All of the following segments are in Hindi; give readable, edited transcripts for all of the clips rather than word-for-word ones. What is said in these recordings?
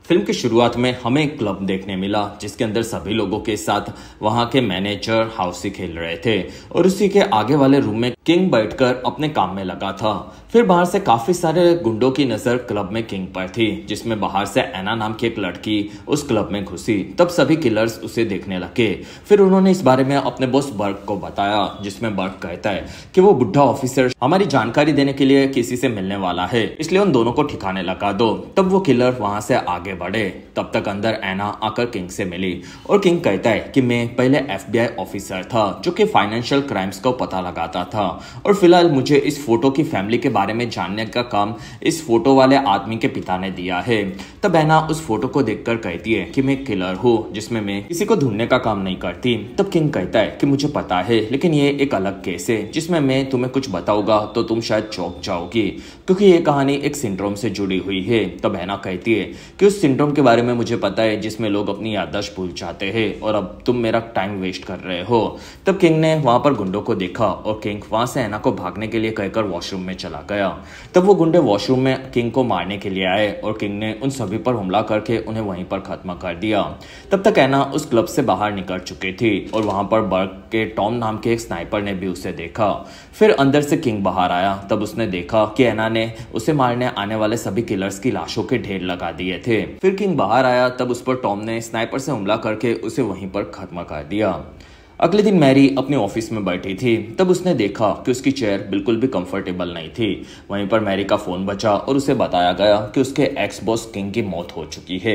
फिल्म की शुरुआत में हमें एक क्लब देखने मिला जिसके अंदर सभी लोगों के साथ वहां के मैनेजर हाउसी खेल रहे थे और उसी के आगे वाले रूम में किंग बैठकर अपने काम में लगा था। फिर बाहर से काफी सारे गुंडों की नजर क्लब में किंग पर थी, जिसमें बाहर से एना नाम की एक लड़की उस क्लब में घुसी। तब सभी किलर्स उसे देखने लगे। फिर उन्होंने इस बारे में अपने बॉस बर्क को बताया, जिसमें बर्क कहता है कि वो बुढ़ा ऑफिसर हमारी जानकारी देने के लिए किसी से मिलने वाला है, इसलिए उन दोनों को ठिकाने लगा दो। तब वो किलर वहां से आगे बढ़े। तब तक अंदर एना आकर किंग से मिली और किंग कहता है कि मैं पहले FBI ऑफिसर था जो कि फाइनेंशियल क्राइम्स को पता लगाता था और फिलहाल मुझे इस फोटो की फैमिली के बारे में जानने का काम इस फोटो वाले आदमी के पिता ने दिया है। तब एना उस फोटो को देखकर कहती है कि मैं किलर हूँ, जिसमें मैं किसी को ढूंढने का काम नहीं करती। तब किंग कहता है कि मुझे पता है, लेकिन ये एक अलग केस है जिसमें मैं तुम्हें कुछ बताऊंगा तो तुम शायद चौंक जाओगी, क्योंकि ये कहानी एक सिंड्रोम से जुड़ी हुई है। तब एना कहती है कि उस सिंड्रोम के बारे में मुझे पता है जिसमें लोग अपनी याददाश्त भूल जाते हैं और अब तुम मेरा टाइम वेस्ट कर रहे हो। तब किंग ने वहां पर गुंडों को देखा और किंग वहां से एना को भागने के लिए कहकर वॉशरूम में चला गया। तब वो गुंडे वॉशरूम में किंग को मारने के लिए आए और किंग ने उन सभी पर हमला करके उन्हें वहीं पर खत्म कर दिया। तब तक एना उस क्लब से बाहर निकल चुकी थी और वहां पर बर्क के टॉम नाम के एक स्नाइपर ने भी उसे देखा। फिर अंदर से किंग बाहर आया। तब उसने देखा कि एना ने उसे मारने आने वाले सभी किलर्स की लाशों के ढेर लगा दिए थे। फिर किंग बाहर आया। तब उस पर टॉम ने स्नाइपर से हमला करके उसे वहीं पर खत्म कर दिया। अगले दिन मैरी अपने ऑफिस में बैठी थी। तब उसने देखा कि उसकी चेयर बिल्कुल भी कंफर्टेबल नहीं थी। वहीं पर मैरी का फोन बजा और उसे बताया गया कि उसके एक्स बॉस किंग की मौत हो चुकी है।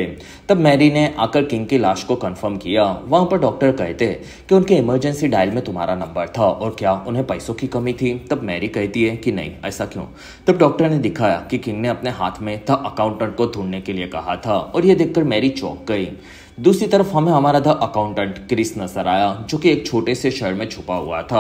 तब मैरी ने आकर किंग की लाश को कंफर्म किया। वहां पर डॉक्टर कहते कि उनके इमरजेंसी डायल में तुम्हारा नंबर था और क्या उन्हें पैसों की कमी थी। तब मैरी कहती है कि नहीं, ऐसा क्यों। तब डॉक्टर ने दिखाया कि किंग ने अपने हाथ में द अकाउंटेंट को ढूंढने के लिए कहा था और यह देखकर मैरी चौंक गई। दूसरी तरफ हमें हमारा द अकाउंटेंट क्रिस नजर आया, जो कि एक छोटे से शहर में छुपा हुआ था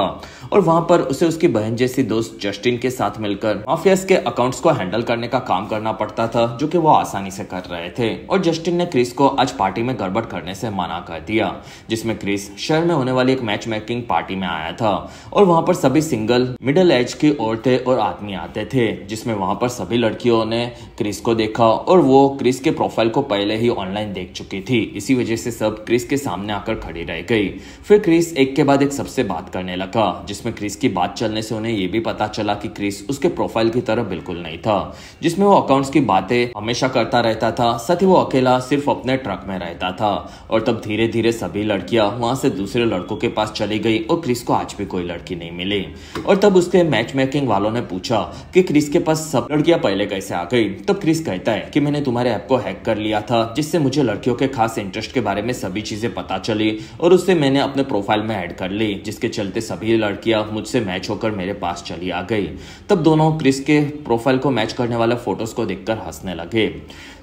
और वहां पर उसे उसकी बहन जैसी दोस्त जस्टिन के साथ मिलकर माफियाज के अकाउंट्स को हैंडल करने का काम करना पड़ता था, जो कि वो आसानी से कर रहे थे। और जस्टिन ने क्रिस को आज पार्टी में गड़बड़ करने से मना कर दिया, जिसमें क्रिस शहर में होने वाली एक मैच मेकिंग पार्टी में आया था और वहां पर सभी सिंगल मिडिल एज की औरतें और आदमी आते थे, जिसमें वहां पर सभी लड़कियों ने क्रिस को देखा और वो क्रिस के प्रोफाइल को पहले ही ऑनलाइन देख चुकी थी। इसी वजह से सब क्रिस के सामने आकर खड़ी रह गई। फिर क्रिस एक के बाद एक सबसे बात करने लगा, जिसमें क्रिस की बात चलने से उन्हें यह भी पता चला कि क्रिस उसके प्रोफाइल की तरह बिल्कुल नहीं था, जिसमें वो अकाउंट्स की बातें हमेशा करता रहता था, साथ ही वो अकेला सिर्फ अपने ट्रक में रहता था। और तब धीरे धीरे सभी लड़कियां वहां से दूसरे लड़कों के पास चली गई और क्रिस को आज भी कोई लड़की नहीं मिली। और तब उसके मैच मेकिंग वालों ने पूछा कि क्रिस के पास सब लड़कियां पहले कैसे आ गई। तब क्रिस कहता है कि मैंने तुम्हारे ऐप को हैक कर लिया था, जिससे मुझे लड़कियों के खास इंटरेस्ट के बारे में सभी चीजें पता चली और उससे मैंने अपने प्रोफाइल में ऐड कर ली, जिसके चलते सभी लड़कियां मुझसे मैच होकर मेरे पास चली आ गई। तब दोनों क्रिस के प्रोफाइल को मैच करने वाले फोटोज को देखकर हंसने लगे।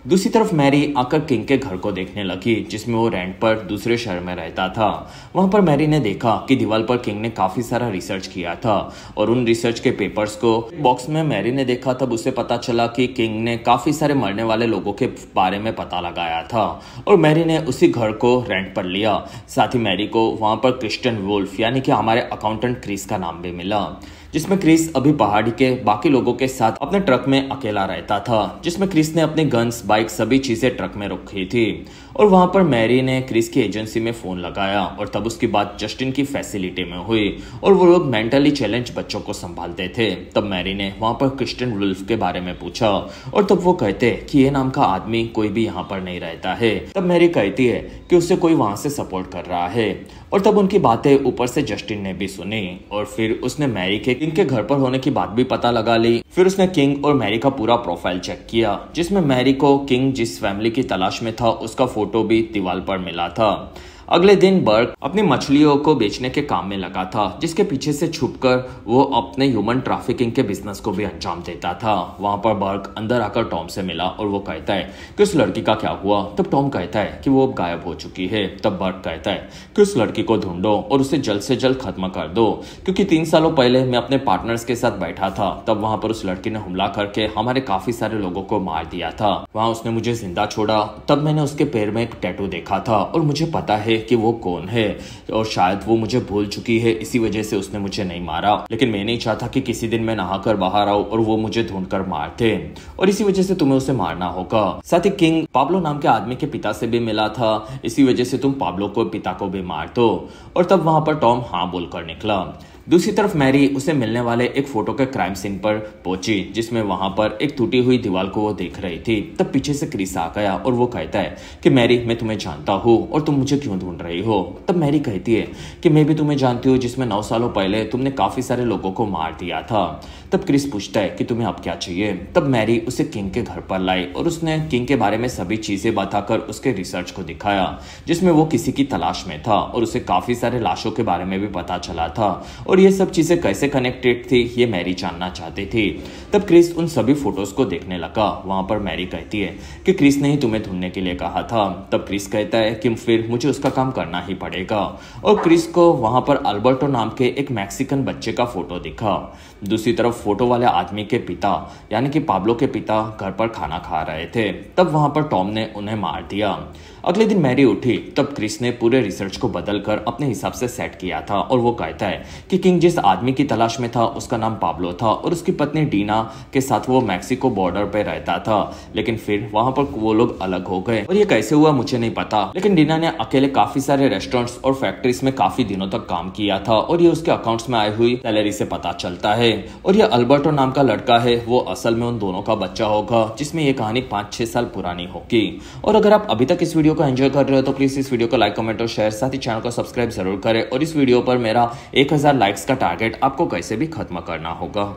दूसरी तरफ मैरी आकर किंग के घर को देखने लगी, जिसमें वो रेंट पर दूसरे शहर में रहता था। वहां पर मैरी ने देखा कि दीवार पर किंग ने काफी सारा रिसर्च किया था और उन रिसर्च के पेपर्स को बॉक्स में मैरी ने देखा। तब उसे पता चला कि किंग ने काफी सारे मरने वाले लोगों के बारे में पता लगाया था और मैरी ने उसी घर को रेंट पर लिया। साथ ही मैरी को वहां पर क्रिस्टियन वुल्फ यानी कि हमारे अकाउंटेंट क्रिस का नाम भी मिला, जिसमें क्रिस अभी पहाड़ी के बाकी लोगों के साथ अपने ट्रक में अकेला रहता था, जिसमें क्रिस ने अपनी गन्स, बाइक, सभी चीजें ट्रक में रखी थी। और वहां पर मैरी ने क्रिस की एजेंसी में फोन लगाया और तब उसकी बात जस्टिन की फैसिलिटी में हुई और वो लोग मेंटली चैलेंज बच्चों को संभालते थे। तब मैरी ने वहां पर क्रिस्टियन वुल्फ के बारे में पूछा और तब वो कहते कि ये नाम का आदमी कोई भी यहाँ पर नहीं रहता है। तब मैरी कहती है कि उसे कोई वहां से सपोर्ट कर रहा है और तब उनकी बातें ऊपर से जस्टिन ने भी सुनी और फिर उसने मैरी के किंग के घर पर होने की बात भी पता लगा ली। फिर उसने किंग और मैरी का पूरा प्रोफाइल चेक किया, जिसमें मैरी को किंग जिस फैमिली की तलाश में था उसका फोटो भी दीवार पर मिला था। अगले दिन बर्क अपनी मछलियों को बेचने के काम में लगा था, जिसके पीछे से छुपकर वो अपने ह्यूमन ट्रैफिकिंग के बिजनेस को भी अंजाम देता था। वहां पर बर्क अंदर आकर टॉम से मिला और वो कहता है कि उस लड़की का क्या हुआ। तब टॉम कहता है कि वो अब गायब हो चुकी है। तब बर्क कहता है कि उस लड़की को ढूंढो और उसे जल्द से जल्द खत्म कर दो, क्योंकि 3 सालों पहले मैं अपने पार्टनर्स के साथ बैठा था। तब वहां पर उस लड़की ने हमला करके हमारे काफी सारे लोगों को मार दिया था। वहां उसने मुझे जिंदा छोड़ा। तब मैंने उसके पैर में एक टैटू देखा था और मुझे पता है कि वो कौन है और शायद वो मुझे भूल चुकी है, इसी वजह से उसने मुझे नहीं मारा। लेकिन मैं नहीं चाहता कि किसी दिन मैं नहाकर बाहर आऊं और वो मुझे ढूंढकर मार दे, और इसी वजह से तुम्हें उसे मारना होगा। साथ ही किंग पाब्लो नाम के आदमी के पिता से भी मिला था, इसी वजह से तुम पाब्लो को पिता को भी मार दो। और तब वहां पर टॉम हाँ बोलकर निकला। दूसरी तरफ मैरी उसे मिलने वाले एक फोटो के क्राइम सीन पर पहुंची, जिसमें वहां पर एक टूटी हुई दीवार को वो देख रही थी। तब पीछे से क्रिस आ गया और वो कहता है कि मैरी, मैं तुम्हें जानता हूँ और तुम मुझे क्यों ढूंढ रही हो। तब मैरी कहती है कि मैं भी तुम्हें जानती हूँ, जिसमें 9 सालों पहले तुमने काफी सारे लोगों को मार दिया था। तब क्रिस पूछता है कि तुम्हें अब क्या चाहिए। तब मैरी उसे किंग के घर पर लाई और उसने किंग के बारे में सभी चीजें बताकर उसके रिसर्च को दिखाया, जिसमें वो किसी की तलाश में था और उसे काफी सारे लाशों के बारे में भी पता चला था, और ये सब चीजें कैसे कनेक्टेड थी ये मैरी जानना चाहती थी। तब क्रिस उन सभी फोटोज को देखने लगा। वहां पर मैरी कहती है कि क्रिस ने ही तुम्हें ढूंढने के लिए कहा था। तब क्रिस कहता है कि फिर मुझे उसका काम करना ही पड़ेगा, और क्रिस को वहां पर अल्बर्टो नाम के एक मैक्सिकन बच्चे का फोटो दिखा। दूसरी तरफ फोटो वाले आदमी के पिता यानी कि पाब्लो के पिता घर पर खाना खा रहे थे। तब वहां पर टॉम ने उन्हें मार दिया। अगले दिन मैरी उठी, तब क्रिस ने पूरे रिसर्च को बदलकर अपने हिसाब से सेट किया था, और वो कहता है कि किंग जिस आदमी की तलाश में था उसका नाम पाब्लो था, और उसकी पत्नी डीना के साथ वो मैक्सिको बॉर्डर पे रहता था। लेकिन फिर वहां पर वो लोग अलग हो गए, और ये कैसे हुआ मुझे नहीं पता। लेकिन डीना ने अकेले काफी सारे रेस्टोरेंट्स और फैक्ट्रीज में काफी दिनों तक काम किया था, और ये उसके अकाउंट्स में आई हुई सैलरी से पता चलता है। और ये अल्बर्टो नाम का लड़का है, वो असल में उन दोनों का बच्चा होगा, जिसमें ये कहानी 5-6 साल पुरानी होगी। और अगर आप अभी तक इस वीडियो को एंजॉय कर रहे हो तो प्लीज इस वीडियो को लाइक, कमेंट और शेयर, साथ ही चैनल को सब्सक्राइब जरूर करें। और इस वीडियो पर मेरा 1000 लाइक्स का टारगेट आपको कैसे भी खत्म करना होगा।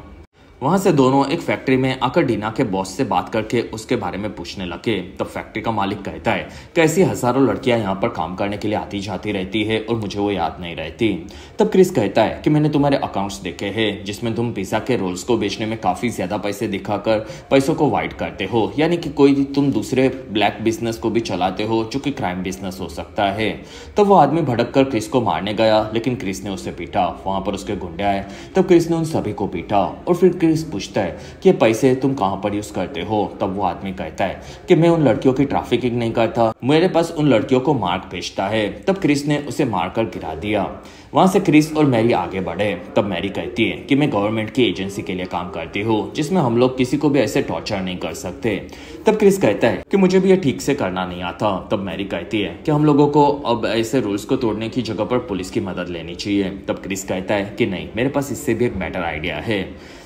वहां से दोनों एक फैक्ट्री में आकर डीना के बॉस से बात करके उसके बारे में पूछने लगे। तब फैक्ट्री का मालिक कहता है कि ऐसी हजारों लड़कियां यहाँ पर काम करने के लिए आती जाती रहती है और मुझे वो याद नहीं रहती। तब क्रिस कहता है कि मैंने तुम्हारे अकाउंट्स देखे हैं, जिसमें तुम पिज्जा के रोल्स को बेचने में काफी ज्यादा पैसे दिखाकर पैसों को वाइट करते हो, यानी कि कोई तुम दूसरे ब्लैक बिजनेस को भी चलाते हो जो कि क्राइम बिजनेस हो सकता है। तब वो आदमी भड़क कर क्रिस को मारने गया, लेकिन क्रिस ने उसे पीटा। वहां पर उसके गुंडे आए, तब क्रिस ने उन सभी को पीटा, और फिर पूछता है कि ये पैसे तुम कहां पर यूज करते हो। तब वो आदमी कहता है कि मैं उन लड़कियों की ट्रैफिकिंग नहीं करता, मेरे पास उन लड़कियों को मार्क भेजता है। तब क्रिस ने उसे मारकर गिरा दिया। वहां से क्रिस और मैरी आगे बढ़े। तब मैरी कहती है कि मैं गवर्नमेंट की एजेंसी के लिए काम करती हूँ, जिसमें हम लोग किसी को भी ऐसे टॉर्चर नहीं कर सकते। तब क्रिस कहता है कि मुझे भी ये ठीक से करना नहीं आता। तब मैरी कहती है कि हम लोगों को अब ऐसे रूल्स को तोड़ने की जगह पर पुलिस की मदद लेनी चाहिए। तब क्रिस कहता है कि नहीं, मेरे पास इससे भी एक बेटर आइडिया है।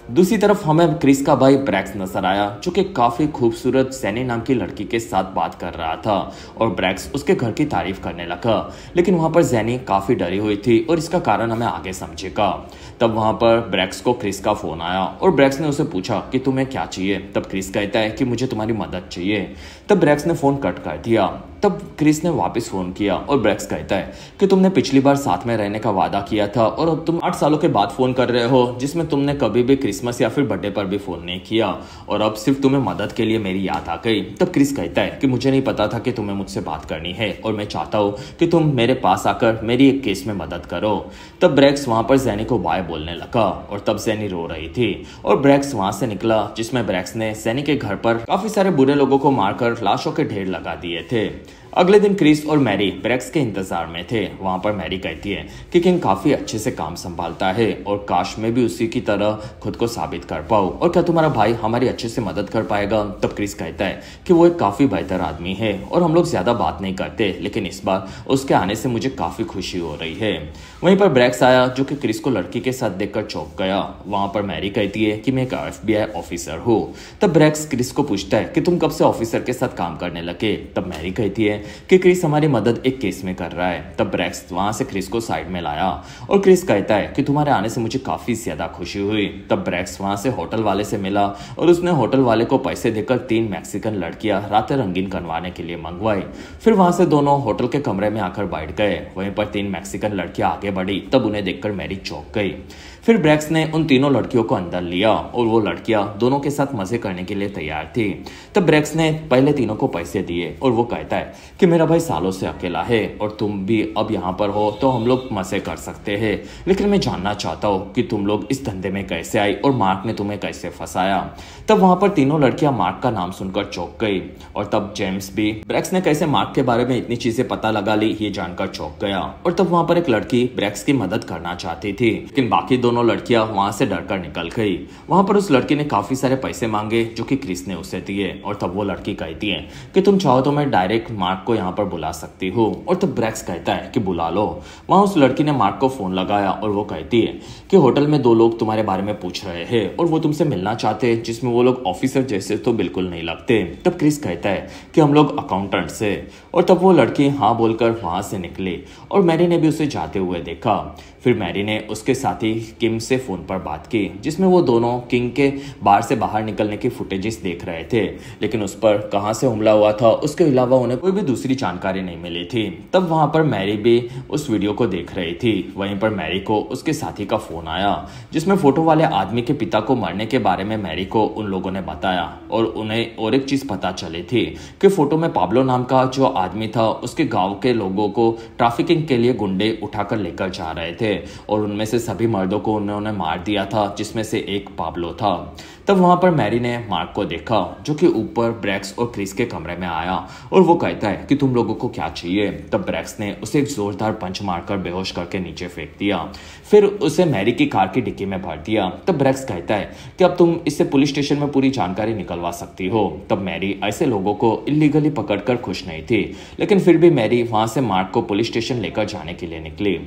दूसरी तरफ हमें क्रिस का भाई ब्रैक्स नजर आया, जो कि काफी खूबसूरत सैनी नाम की लड़की के साथ बात कर रहा था, और ब्रैक्स उसके घर की तारीफ करने लगा। लेकिन वहां पर जैनी काफी डरी हुई थी, और इसका कारण हमें आगे समझेगा। तब वहां पर ब्रैक्स को क्रिस का फोन आया, और ब्रैक्स ने उसे पूछा कि तुम्हें क्या चाहिए। तब क्रिस कहता है कि मुझे तुम्हारी मदद चाहिए। तब ब्रैक्स ने फोन कट कर दिया। तब क्रिस ने वापस फोन किया, और ब्रैक्स कहता है कि तुमने पिछली बार साथ में रहने का वादा किया था, और अब तुम 8 सालों के बाद फोन कर रहे हो, जिसमें तुमने कभी भी क्रिसमस या फिर बर्थडे पर भी फोन नहीं किया, और अब सिर्फ तुम्हें मदद के लिए मेरी याद आ गई। तब क्रिस कहता है कि मुझे नहीं पता था कि तुम्हें मुझसे बात करनी है, और मैं चाहता हूँ कि तुम मेरे पास आकर मेरी एक केस में मदद करो। तब ब्रैक्स वहां पर जैनी को बाय बोलने लगा, और तब जैनी रो रही थी, और ब्रैक्स वहां से निकला, जिसमें ब्रैक्स ने जैनी के घर पर काफी सारे बुरे लोगों को मारकर लाशों के ढेर लगा दिए थे। अगले दिन क्रिस और मैरी ब्रैक्स के इंतजार में थे। वहां पर मैरी कहती है कि किंग काफी अच्छे से काम संभालता है, और काश मैं भी उसी की तरह खुद को साबित कर पाऊं, और क्या तुम्हारा भाई हमारी अच्छे से मदद कर पाएगा। तब क्रिस कहता है कि वो एक काफी बेहतर आदमी है, और हम लोग ज्यादा बात नहीं करते, लेकिन इस बार उसके आने से मुझे काफी खुशी हो रही है। वहीं पर ब्रैक्स आया, जो कि क्रिस को लड़की के साथ देखकर चौंक गया। वहां पर मैरी कहती है कि मैं एक FBI ऑफिसर हूँ। तब ब्रैक्स क्रिस को पूछता है कि तुम कब से ऑफिसर के साथ काम करने लगे। तब मैरी कहती है कि क्रिस हमारी मदद एक केस में कर रहा है। तब ब्रैक्स वहां से क्रिस को साइड में लाया, और क्रिस कहता है कि तुम्हारे आने से मुझे काफी ज्यादा खुशी हुई। तब ब्रैक्स वहां से होटल वाले से मिला, और उसने होटल वाले को पैसे देकर 3 मैक्सिकन लड़कियां रातें रंगीन करवाने के लिए मंगवाई। फिर वहां से दोनों होटल के कमरे में आकर बैठ गए। वहीं पर 3 मैक्सिकन लड़कियां आगे बढ़ी, तब उन्हें देखकर मैरी चौंक गई। फिर ब्रैक्स ने उन तीनों लड़कियों को अंदर लिया, और वो लड़कियां दोनों के साथ मजे करने के लिए तैयार थी। तब ब्रैक्स ने पहले तीनों को पैसे दिए, और वो कहता है कि मेरा भाई सालों से अकेला है और तुम भी अब यहाँ पर हो तो हम लोग मजे कर सकते हैं, लेकिन मैं जानना चाहता हूँ कि तुम लोग इस धंधे में कैसे आई और मार्क ने तुम्हें कैसे फंसाया। तब वहां पर तीनों लड़कियां मार्क का नाम सुनकर चौंक गई और तब जेम्स भी ब्रैक्स ने कैसे मार्क के बारे में इतनी चीजें पता लगा ली ये जानकर चौंक गया। और तब वहां पर एक लड़की ब्रैक्स की मदद करना चाहती थी, लेकिन बाकी दोनों लड़कियां वहां से डरकर निकल गई। वहां पर उस लड़की ने काफी सारे पैसे मांगे जो कि क्रिस ने उसे दिए और तब वो लड़की कहती है कि तुम चाहो तो मैं डायरेक्ट मार्क को यहाँ पर बुला सकती हूँ। और तब ब्रैक्स कहता है कि बुला लो। वहां उस लड़की ने मार्क को फोन लगाया और वो कहती है कि होटल में 2 लोग तुम्हारे बारे में पूछ रहे हैं और वो तुमसे मिलना चाहते हैं, जिसमें वो लोग ऑफिसर जैसे तो बिल्कुल नहीं लगते। तब क्रिस कहता है कि हम लोग अकाउंटेंट से। और तब वो लड़की हाँ बोलकर वहां से निकली और मैरी ने भी उसे जाते हुए देखा। फिर मैरी ने उसके साथी किम से फोन पर बात की, जिसमें वो दोनों किंग के बार से बाहर निकलने की फुटेजेस देख रहे थे, लेकिन उस पर कहां से हमला हुआ था उसके अलावा उन्हें कोई भी दूसरी जानकारी नहीं मिली थी। तब वहां पर मैरी भी उस वीडियो को देख रही थी। वहीं पर मैरी को उसके साथी का फोन आया, जिसमें फोटो वाले आदमी के पिता को मरने के बारे में मैरी को उन लोगों ने बताया और उन्हें और एक चीज पता चली थी कि फोटो में पाब्लो नाम का जो आदमी था उसके गांव के लोगों को ट्रैफिकिंग के लिए गुंडे उठाकर लेकर जा रहे थे और उनमें से सभी मर्दों को उन्होंने मार दिया था, जिसमें से एक पाब्लो था। तब वहां पर मैरी ने मार्क को देखा जो कि ऊपर ब्रैक्स और क्रिस के कमरे में आया और वो कहता है कि तुम लोगों को क्या चाहिए। तब ब्रैक्स ने उसे एक जोरदार पंच मारकर बेहोश करके नीचे फेंक दिया, फिर उसे मैरी की कार की डिक्की में भर दिया। तब ब्रैक्स कहता है कि अब तुम इससे पुलिस स्टेशन में पूरी जानकारी निकलवा सकती हो। तब मैरी ऐसे लोगों को इलीगली पकड़कर खुश नहीं थी, लेकिन फिर भी मैरी वहां से मार्क को पुलिस स्टेशन लेकर जाने के लिए निकली।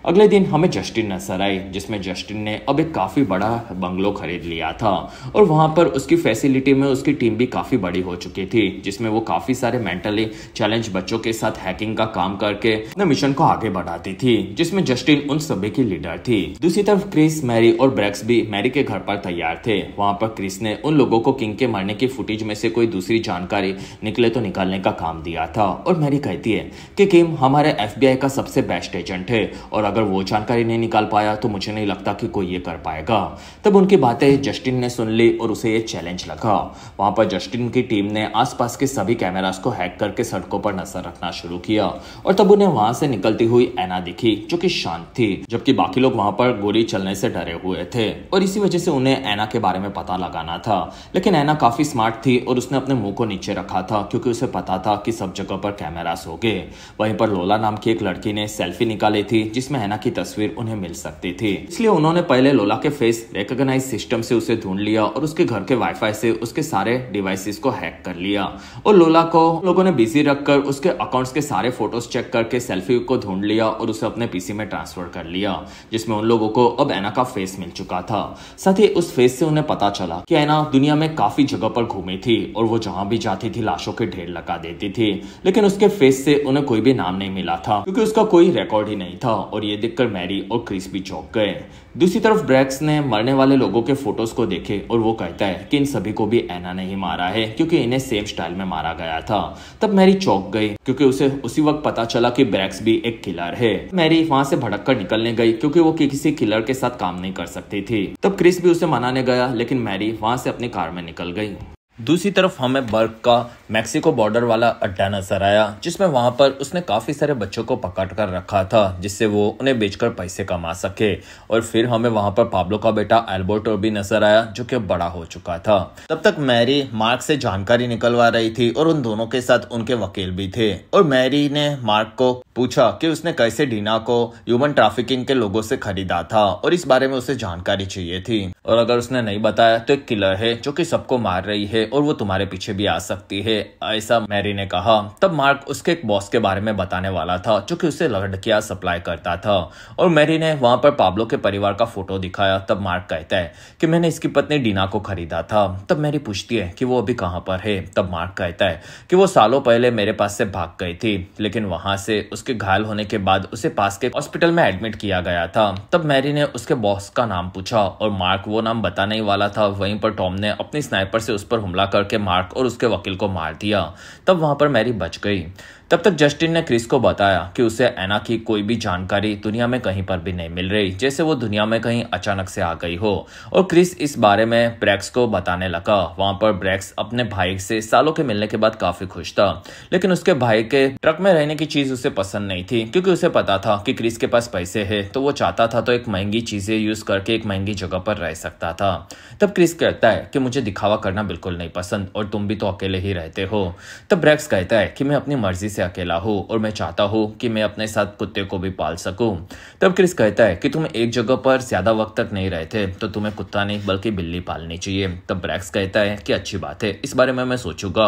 अगले दिन हमें जस्टिन नजर आई, जिसमें जस्टिन ने अब एक काफी बड़ा बंगलो खरीद लिया था और वहां पर उसकी फैसिलिटी में उसकी टीम भी काफी बड़ी हो चुकी थी, जिसमें वो काफी सारे मेंटली चैलेंज बच्चों के साथ हैकिंग का काम करके अपने मिशन को आगे बढ़ाती थी, जिसमें जस्टिन उन सभी की लीडर थी। दूसरी तरफ क्रिस, मैरी और ब्रैक्स भी मैरी के घर पर तैयार थे। वहां पर क्रिस ने उन लोगों को किंग के मरने की फुटेज में से कोई दूसरी जानकारी निकले तो निकालने का काम दिया था और मैरी कहती है कि किम हमारे FBI का सबसे बेस्ट एजेंट है और अगर वो जानकारी नहीं निकाल पाया तो मुझे नहीं लगता कि कोई ये कर पाएगा। तब उनकी बातें जस्टिन ने सुन ली और उसे ये चैलेंज लगा। वहां पर जस्टिन की टीम ने आसपास के सभी कैमरास को हैक करके सड़कों पर नजर रखना शुरू किया और तब उन्हें वहां से निकलती हुई एना दिखी जो कि शांत थी, जबकि बाकी लोग वहां पर गोली चलने से डरे हुए थे और इसी वजह से उन्हें एना के बारे में पता लगाना था। लेकिन एना काफी स्मार्ट थी और उसने अपने मुंह को नीचे रखा था क्योंकि उसे पता था कि सब जगह पर कैमरास होंगे। वहीं पर लोला नाम की एक लड़की ने सेल्फी निकाली थी जिसमें एना की तस्वीर उन्हें मिल सकती थी, इसलिए उन्होंने पहले लोला के फेस रिकॉग्नाइज सिस्टम से उसे ढूंढ लिया और उसके घर के वाईफाई से उसके सारे डिवाइसेस को हैक कर लिया और लोला को लोगों ने बिजी रखकर उसके अकाउंट्स के सारे फोटोज चेक करके सेल्फी को ढूंढ लिया और उसे अपने पीसी में ट्रांसफर कर लिया, जिसमें उन लोगों को अब एना का फेस मिल चुका था। साथ ही उस फेस से उन्हें पता चला कि एना दुनिया में काफी जगह पर घूमी थी और वो जहां भी जाती थी लाशों के ढेर लगा देती थी, लेकिन उसके फेस से उन्हें कोई भी नाम नहीं मिला था क्योंकि उसका कोई रिकॉर्ड ही नहीं था और ये देखकर मैरी और क्रिस भी चौंक गए। दूसरी तरफ ब्रैक्स ने मरने वाले लोगों के फोटोज को देखे और वो कहता है कि इन सभी को भी एना ने ही मारा है क्योंकि इन्हें सेम स्टाइल में मारा गया था। तब मैरी चौंक गई क्योंकि उसे उसी वक्त पता चला कि ब्रैक्स भी एक किलर है। मैरी वहां से भड़क कर निकलने गई क्योंकि वो किसी किलर के साथ काम नहीं कर सकती थी। तब क्रिस भी उसे मनाने गया, लेकिन मैरी वहां से अपनी कार में निकल गई। दूसरी तरफ हमें बर्ग का मैक्सिको बॉर्डर वाला अड्डा नजर आया, जिसमें वहां पर उसने काफी सारे बच्चों को पकड़ कर रखा था जिससे वो उन्हें बेचकर पैसे कमा सके। और फिर हमें वहां पर पाब्लो का बेटा अल्बर्टो भी नजर आया जो कि बड़ा हो चुका था। तब तक मैरी मार्क से जानकारी निकलवा रही थी और उन दोनों के साथ उनके वकील भी थे और मैरी ने मार्क को पूछा कि उसने कैसे डीना को ह्यूमन ट्रैफिकिंग के लोगों से खरीदा था और इस बारे में उसे जानकारी चाहिए थी और अगर उसने नहीं बताया तो एक किलर है जो कि सबको मार रही है और वो तुम्हारे पीछे भी आ सकती है, ऐसा मैरी ने कहा। तब मार्क उसके एक बॉस के बारे में बताने वाला था जो कि उसे लड़कियां सप्लाई करता था और मैरी ने वहां पर पाब्लो के परिवार का फोटो दिखाया। तब मार्क कहता है कि मैंने इसकी पत्नी डीना को खरीदा था। तब मैरी पूछती है कि वो अभी कहां पर है। तब मार्क कहता है कि वो सालों पहले मेरे पास से भाग गई थी, लेकिन वहां से उसके घायल होने के बाद उसे पास के हॉस्पिटल में एडमिट किया गया था। तब मैरी ने उसके बॉस का नाम पूछा और मार्क वो नाम बताने ही वाला था। वहीं पर टॉम ने अपनी स्नाइपर से उस पर हमला करके मार्क और उसके वकील को मार दिया। तब वहां पर मैरी बच गई। तब तक जस्टिन ने क्रिस को बताया कि उसे एना की कोई भी जानकारी दुनिया में कहीं पर भी नहीं मिल रही, जैसे वो दुनिया में कहीं अचानक से आ गई हो। और क्रिस इस बारे में ब्रैक्स को बताने लगा। वहां पर ब्रैक्स अपने भाई से सालों के मिलने के बाद काफी खुश था, लेकिन उसके भाई के ट्रक में रहने की चीज उसे पसंद नहीं थी, क्योंकि उसे पता था कि क्रिस के पास पैसे है, तो वो चाहता था तो एक महंगी चीजें यूज करके एक महंगी जगह पर रह सकता था। तब क्रिस कहता है कि मुझे दिखावा करना बिल्कुल नहीं पसंद और तुम भी तो अकेले ही रहते हो। तब ब्रैक्स कहता है कि मैं अपनी मर्जी से अकेला हूँ और मैं चाहता हूँ कि मैं अपने साथ कुत्ते को भी पाल सकूं। तब क्रिस कहता है कि तुम एक जगह पर ज्यादा वक्त तक नहीं रहते, तो तुम्हें कुत्ता नहीं बल्कि बिल्ली पालनी चाहिए। तब ब्रैक्स कहता है कि अच्छी बात है, इस बारे में मैं सोचूंगा,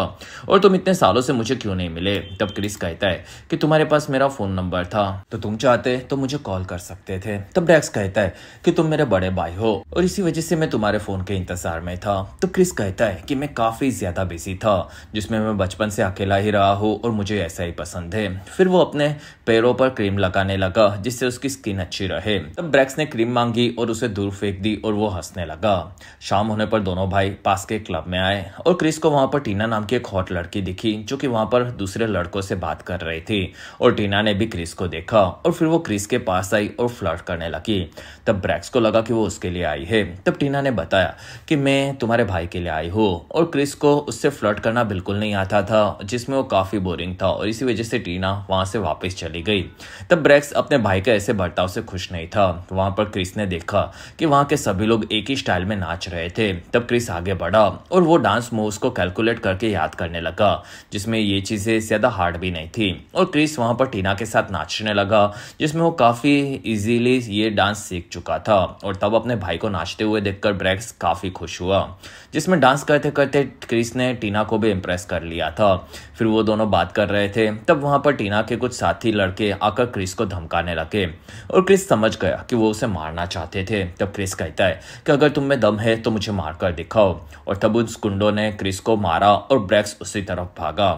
और तुम इतने सालों से मुझे क्यों नहीं मिले। तब क्रिस कहता है कि तुम्हारे पास मेरा फोन नंबर था, तो तुम चाहते तो मुझे कॉल कर सकते थे। तब ब्रैक्स कहता है कि तुम मेरे बड़े भाई हो और इसी वजह से मैं तुम्हारे फोन के इंतजार में था। तो क्रिस कहता है कि मैं काफी ज्यादा बिजी था, जिसमें मैं बचपन से अकेला ही रहा हूँ और मुझे ऐसा ही पसंद है। फिर वो अपने पैरों पर क्रीम लगाने लगा जिससे उसकी स्किन अच्छी रहे। तब ब्रैक्स ने क्रीम मांगी और उसे दूर फेंक दी और वो हंसने लगा। शाम होने पर दोनों भाई पास के क्लब में आए और क्रिस को वहां पर टीना नाम की एक हॉट लड़की दिखी, जो कि वहां पर दूसरे लड़कों से बात कर रही थी। और टीना ने भी क्रिस को देखा और फिर वो क्रिस के पास आई और फ्लर्ट करने लगी। तब ब्रैक्स को लगा कि वो उसके लिए आई है। तब टीना ने बताया कि मैं तुम्हारे भाई के लिए आई हूँ, और क्रिस को उससे फ्लर्ट करना बिल्कुल नहीं आता था, जिसमें वो काफी बोरिंग था, और इसी वजह से टीना वहां से वापस चली गई। तब ब्रैक्स अपने भाई के ऐसे बर्ताव से खुश नहीं था। वहां पर क्रिस ने देखा कि वहां के सभी लोग एक ही स्टाइल में नाच रहे थे। तब क्रिस आगे बढ़ा और वो डांस मूव्स को कैलकुलेट करके याद करने लगा, जिसमें ये चीजें ज्यादा हार्ड भी नहीं थी। और क्रिस वहां पर टीना के साथ नाचने लगा, जिसमें वो काफी इजीली ये डांस सीख चुका था। और तब अपने भाई को नाचते हुए देखकर ब्रैक्स काफी खुश हुआ, जिसमें डांस करते करते क्रिस ने टीना को भी इम्प्रेस कर लिया था। फिर वो दोनों बात कर रहे थे। तब वहां पर टीना के कुछ साथी लड़के आकर क्रिस को धमकाने लगे और क्रिस समझ गया कि वो उसे मारना चाहते थे। तब क्रिस कहता है कि अगर तुम में दम है तो मुझे मारकर दिखाओ। और तब उस गुंडों ने क्रिस को मारा और ब्रैक्स उसी तरफ भागा।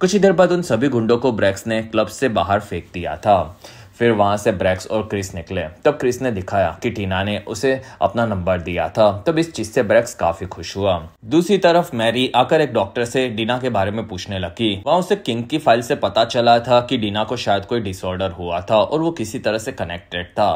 कुछ ही देर बाद उन सभी गुंडों को ब्रैक्स ने क्लब से बाहर फेंक दिया था। फिर वहां से ब्रैक्स और क्रिस निकले। तब क्रिस ने दिखाया कि टीना ने उसे अपना नंबर दिया था। तब इस चीज से ब्रैक्स काफी खुश हुआ। दूसरी तरफ मैरी आकर एक डॉक्टर से डीना के बारे में पूछने लगी। वहां उसे किंग की फाइल से पता चला था कि डीना को शायद कोई डिसऑर्डर हुआ था और वो किसी तरह से कनेक्टेड था।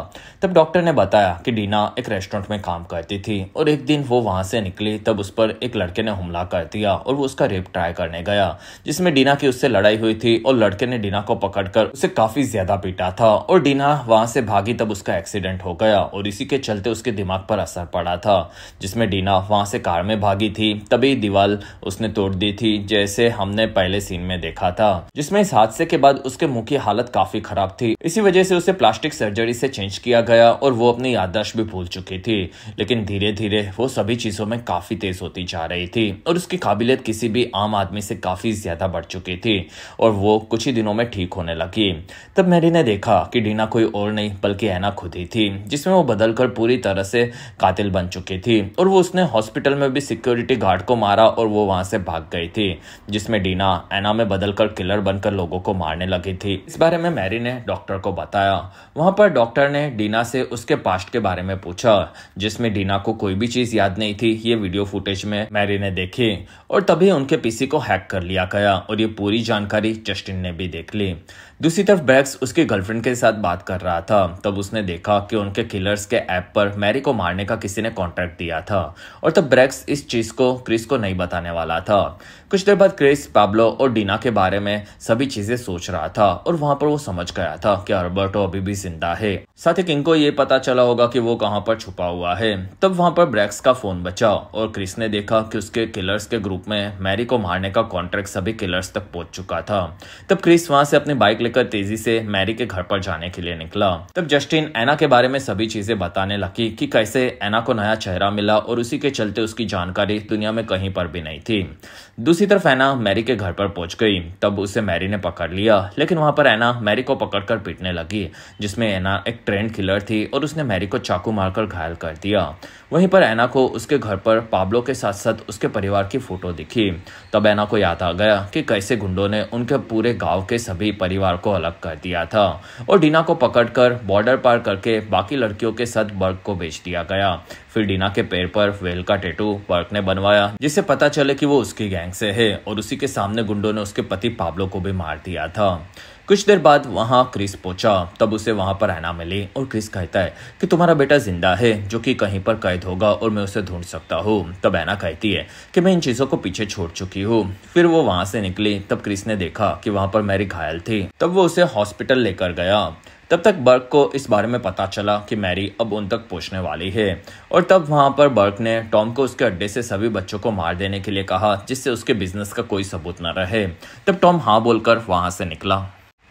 तब डॉक्टर ने बताया कि डीना एक रेस्टोरेंट में काम करती थी और एक दिन वो वहां से निकली, तब उस पर एक लड़के ने हमला कर दिया और वो उसका रेप ट्राई करने गया, जिसमें डीना की उससे लड़ाई हुई थी और लड़के ने डीना को पकड़कर उसे काफी ज्यादा पीटा था और डीना वहां से भागी। तब उसका एक्सीडेंट हो गया और इसी के चलते उसके दिमाग पर असर पड़ा था, जिसमें डीना वहां से कार में भागी थी। तभी दीवार उसने तोड़ दी थी, जैसे हमने पहले सीन में देखा था, जिसमें इस हादसे के बाद उसके मुंह की हालत काफी खराब थी। इसी वजह से उसे प्लास्टिक सर्जरी से चेंज किया गया और वो अपनी याददाश्त भी भूल चुकी थी। लेकिन धीरे धीरे वो सभी चीजों में काफी तेज होती जा रही थी और उसकी काबिलियत किसी भी आम आदमी से काफी ज्यादा बढ़ चुकी थी और वो कुछ ही दिनों में ठीक होने लगी। तब मैरी ने देखा कि डीना कोई और नहीं बल्कि एना खुद ही थी, जिसमें वो बदलकर पूरी तरह से कातिल बन चुकी थी और वो उसने हॉस्पिटल में भी सिक्योरिटी गार्ड को मारा और वो वहां से भाग गई थी, जिसमें डीना एना में बदलकर किलर बनकर लोगों को मारने लगी थी। इस बारे में मैरी ने डॉक्टर को बताया। वहां पर डॉक्टर ने डीना से उसके पास्ट के बारे में पूछा, जिसमें डीना को कोई भी चीज याद नहीं थी। ये वीडियो फुटेज में मैरी ने देखी और तभी उनके पीसी को हैक कर लिया गया और ये पूरी जानकारी जस्टिन ने भी देख ली। दूसरी तरफ ब्रैक्स उसकी गर्लफ्रेंड के साथ बात कर रहा था। तब उसने देखा कि उनके किलर्स के ऐप पर मैरी को मारने का किसी ने कॉन्ट्रैक्ट दिया था और तब ब्रैक्स इस चीज को क्रिस को नहीं बताने वाला था। कुछ देर बाद क्रिस पाब्लो और डीना के बारे में सभी चीजें सोच रहा था और वहां पर वो समझ गया था कि अल्बर्टो अभी भी जिंदा है। साथ ही किंग को ये पता चला होगा कि वो कहां पर छुपा हुआ है। तब वहां पर ब्रैक्स का फोन बचा और क्रिस ने देखा कि उसके किलर्स के ग्रुप में मैरी को मारने का कॉन्ट्रैक्ट सभी किलर्स तक पहुंच चुका था। तब क्रिस वहां से अपनी बाइक लेकर तेजी से मैरी के घर पर जाने के लिए निकला। तब जस्टिन एना के बारे में सभी चीजें बताने लगी कि कैसे एना को नया चेहरा मिला और उसी के चलते उसकी जानकारी दुनिया में कहीं पर भी नहीं थी। दूसरी तरफ एना मैरी के घर पर पहुंच गई। तब उसे मैरी ने पकड़ लिया, लेकिन वहां पर एना मैरी को पकड़कर पीटने लगी, जिसमें एना एक ट्रेंड किलर थी और उसने मैरी को चाकू मारकर घायल कर दिया। वहीं पर एना को उसके घर पर पाब्लो के साथ साथ उसके परिवार की फोटो दिखी। तब एना को याद आ गया कि कैसे गुंडों ने उनके पूरे गांव के सभी परिवार को अलग कर दिया था और डीना को पकड़कर बॉर्डर पार करके बाकी लड़कियों के साथ बर्क को बेच दिया गया। फिर डीना के पैर पर व्हेल का टैटू बर्क ने बनवाया, जिससे पता चले कि वो उसकी गैंग से है और उसी के सामने गुंडों ने उसके पति पाब्लो को भी मार दिया था। कुछ देर बाद वहां क्रिस पहुंचा। तब उसे वहां पर एना मिली और क्रिस कहता है कि तुम्हारा बेटा जिंदा है, जो कि कहीं पर कैद होगा और मैं उसे ढूंढ सकता हूँ। तब एना कहती है कि मैं इन चीजों को पीछे छोड़ चुकी हूँ। फिर वो वहां से निकली। तब क्रिस ने देखा कि वहां पर मैरी घायल थी। तब वो उसे हॉस्पिटल लेकर गया। तब तक बर्क को इस बारे में पता चला कि मैरी अब उन तक पहुंचने वाली है और तब वहां पर बर्क ने टॉम को उसके अड्डे से सभी बच्चों को मार देने के लिए कहा, जिससे उसके बिजनेस का कोई सबूत न रहे। तब टॉम हाँ बोलकर वहां से निकला।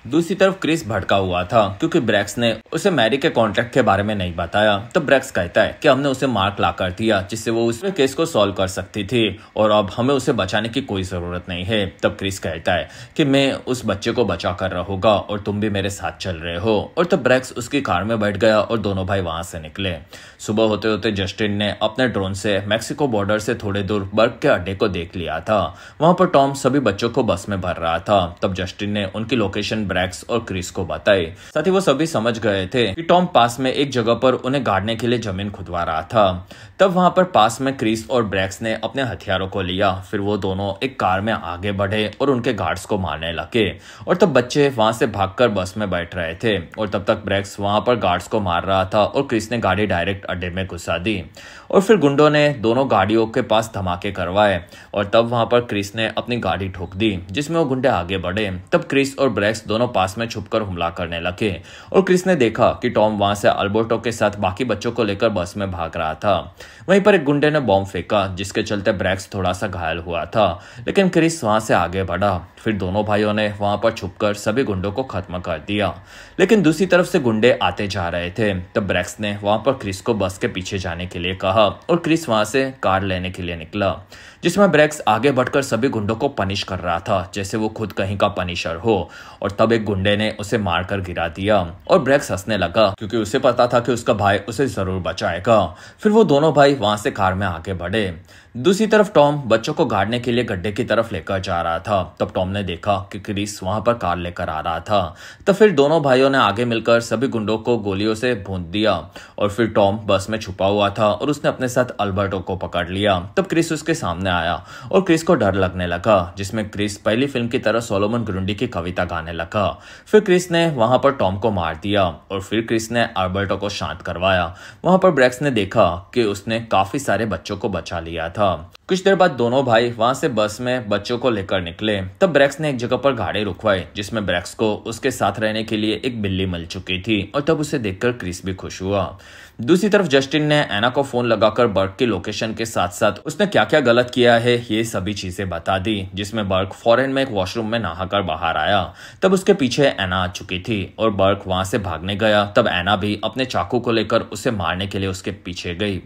दूसरी तरफ क्रिस भड़का हुआ था क्योंकि ब्रैक्स ने उसे मैरी के कॉन्ट्रैक्ट के बारे में नहीं बताया। तब ब्रैक्स कहता है कि हमने उसे मार्क ला कर दिया, जिससे वो उस केस को सॉल्व कर सकती थी और अब हमें उसे बचाने की कोई जरूरत नहीं है। तब क्रिस कहता है कि मैं उस बच्चे को बचा कर रहूंगा और तुम भी मेरे साथ चल रहे हो। और तब ब्रैक्स उसकी कार में बैठ गया और दोनों भाई वहां से निकले। सुबह होते होते जस्टिन ने अपने ड्रोन से मैक्सिको बॉर्डर से थोड़े दूर बर्क के अड्डे को देख लिया था। वहां पर टॉम सभी बच्चों को बस में भर रहा था। तब जस्टिन ने उनकी लोकेशन ब्रैक्स और क्रिस को बताई। साथ ही वो सभी समझ गए थे कि टॉम पास में एक जगह पर उन्हें गाड़ने के लिए जमीन खुदवा रहा था। तब वहां पर पास में क्रिस और ब्रैक्स ने अपने हथियारों को लिया। फिर वो दोनों एक कार में आगे बढ़े और उनके गार्ड्स को मारने लगे और तब बच्चे वहां से भागकर बस में बैठ रहे थे और तब तक ब्रैक्स वहां पर गार्ड्स को मार रहा था और क्रिस ने गाड़ी डायरेक्ट अड्डे में घुसा दी और फिर गुंडों ने दोनों गाड़ियों के पास धमाके करवाए और तब वहां पर क्रिस ने अपनी गाड़ी ठोक दी, जिसमें वो गुंडे आगे बढ़े। तब क्रिस और ब्रैक्स दोनों पास में छुपकर हमला करने लगे और क्रिस ने देखा कि टॉम वहां से अल्बर्टो के साथ बाकी बच्चों को लेकर बस में भाग रहा था। वहीं पर एक गुंडे ने बॉम्ब फेंका, जिसके चलते ब्रैक्स थोड़ा सा घायल हुआ था, लेकिन क्रिस वहां से आगे बढ़ा। फिर दोनों भाइयों ने वहां पर छुपकर सभी गुंडों को खत्म कर दिया, लेकिन दूसरी तरफ से गुंडे आते जा रहे थे। तब ब्रैक्स ने वहां पर क्रिस को बस के पीछे जाने के लिए कहा और क्रिस वहां से कार लेने के लिए निकला, जिसमें ब्रैक्स आगे बढ़कर सभी गुंडों को पनिश कर रहा था, जैसे वो खुद कहीं का पनिशर हो। और तब एक गुंडे ने उसे मारकर गिरा दिया और ब्रैक्स हंसने लगा क्योंकि उसे पता था कि उसका भाई उसे जरूर बचाएगा। फिर वो दोनों भाई वहां से कार में आगे बढ़े। दूसरी तरफ टॉम बच्चों को गाड़ने के लिए गड्ढे की तरफ लेकर जा रहा था। तब टॉम ने देखा कि क्रिस वहां पर कार लेकर आ रहा था। तब फिर दोनों भाइयों ने आगे मिलकर सभी गुंडों को गोलियों से भून दिया और फिर टॉम बस में छुपा हुआ था और उसने अपने साथ अल्बर्टो को पकड़ लिया। तब क्रिस उसके सामने आया और क्रिस को डर लगने लगा, जिसमें क्रिस पहली फिल्म की तरह सोलोमन ग्रुंडी की कविता गाने लगा। फिर क्रिस ने वहां पर टॉम को मार दिया और फिर क्रिस ने अल्बर्टो को शांत करवाया। वहां पर ब्रैक्स ने देखा कि उसने काफी सारे बच्चों को बचा लिया था। कुछ देर बाद दोनों भाई वहां से बस में बच्चों को लेकर निकले। तब ब्रैक्स ने एक जगह पर गाड़ी रुकवाई, जिसमें ब्रैक्स को उसके साथ रहने के लिए एक बिल्ली मिल चुकी थी और तब उसे देखकर क्रिस भी खुश हुआ। दूसरी तरफ जस्टिन ने एना को फोन लगाकर बर्क की लोकेशन के साथ साथ उसने क्या क्या गलत किया है ये सभी चीजें बता दी, जिसमें बर्क फॉरेन में एक वॉशरूम में नहाकर बाहर आया। तब उसके पीछे एना आ चुकी थी और बर्क वहां से भागने गया। तब एना भी अपने चाकू को लेकर उसे मारने के लिए उसके पीछे गई।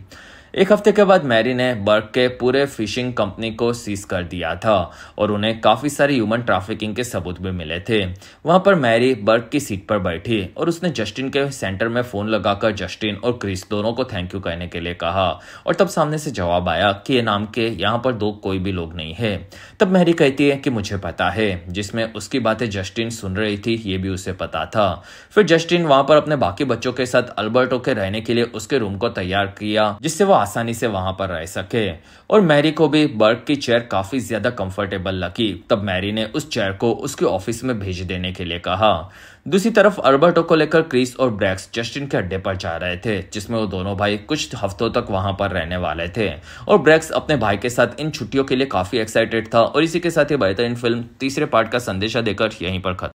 एक हफ्ते के बाद मैरी ने बर्क के पूरे फिशिंग कंपनी को सीज कर दिया था और उन्हें काफी सारी ह्यूमन ट्रैफिकिंग के सबूत भी मिले थे। वहां पर मैरी बर्क की सीट पर बैठी और उसने जस्टिन के सेंटर में फोन लगाकर जस्टिन और क्रिस दोनों को थैंक यू कहने के लिए कहा और तब सामने से जवाब आया कि ये नाम के यहाँ पर दो कोई भी लोग नहीं है। तब मैरी कहती है कि मुझे पता है, जिसमें उसकी बातें जस्टिन सुन रही थी ये भी उसे पता था। फिर जस्टिन वहां पर अपने बाकी बच्चों के साथ अल्बर्टो के रहने के लिए उसके रूम को तैयार किया, जिससे वो आसानी से वहां पर रह सके। और मैरी को भी बर्क की चेयर काफी ज्यादा कंफर्टेबल लगी। तब मैरी ने उस चेयर को उसके ऑफिस में भेज देने के लिए कहा। दूसरी तरफ अल्बर्टो को लेकर क्रिस और ब्रैक्स जस्टिन के अड्डे पर जा रहे थे, जिसमें वो दोनों भाई कुछ हफ्तों तक वहां पर रहने वाले थे और ब्रैक्स अपने भाई के साथ इन छुट्टियों के लिए काफी एक्साइटेड था। और इसी के साथ ये बेहतरीन फिल्म तीसरे पार्ट का संदेशा देकर यहीं पर खत्म।